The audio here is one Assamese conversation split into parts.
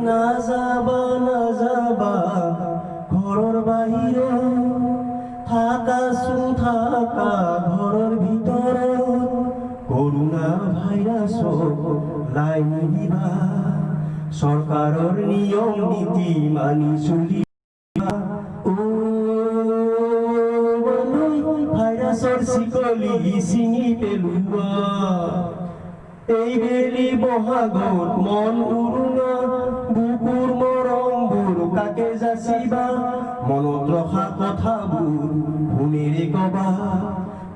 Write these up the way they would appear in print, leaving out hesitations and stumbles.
না যাবা ঘৰৰ বাহিৰে থাকাচোন থাকা ঘৰৰ ভিতৰত কৰোনা ভাইৰাছক লাই নিদিবা চৰকাৰৰ নিয়ম নীতি মানি চলিবা ভাইৰাছৰ চিকলি ছিঙি পেলোৱা এই বেলি বহাগত মন উৰুঙা বুকুৰ মৰমবোৰ কাকে যাচিবা মনত ৰখা কথাবোৰ শুনিৰে কবা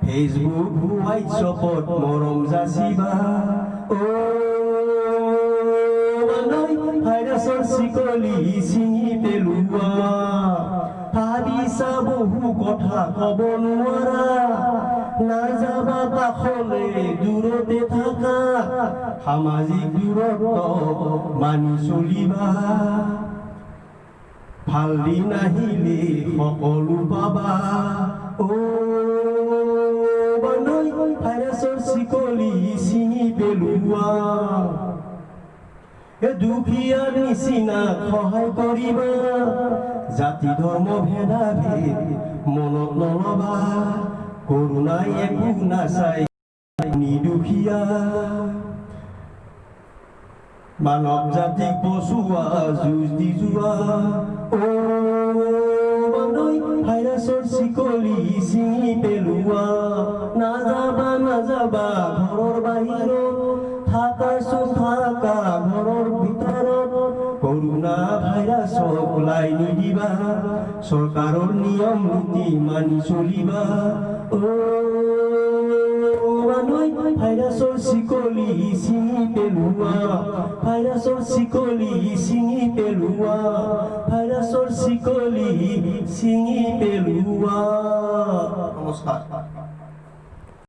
ফেচবুক হোৱাটছএপত মৰম যাচিবা ভাইৰাছৰ চিকলি ছিঙি পেলোৱা ভাবিছা বহু কথা কব নোৱাৰা নাযাবা কাষলে দূৰতে থাকা সামাজিক দূৰত্ব মানি চলিবা ভাল দিন আহিলে সকলো পাবা ভাইৰাছৰ চিকলি ছিঙি পেলোৱা দুখীয়াৰ নিচিনা সহায় কৰিবা জাতি ধৰ্ম ভেদাভেদ মনত নলবা কৰোনাই একো নাচাই দুখীয়া মানৱ জাতিক বচোৱা যুঁজ দি যোৱা ভাইৰাছৰ চিকলি ছিঙি পেলোৱা নাযাবা ঘৰৰ বাহিৰত থাকাচোন থাকা ঘৰৰ ভিতৰত কৰোনা ভাইৰাছক লাই নিদিবা চৰকাৰৰ নিয়ম নীতি মানি চলিবা ভাইৰাছৰ চিকলি ছিঙি পেলোৱা ভাইৰাছৰ চিকলি ছিঙি পেলোৱা ভাইৰাছৰ চিকলি ছিঙি পেলোৱা নমস্কাৰ।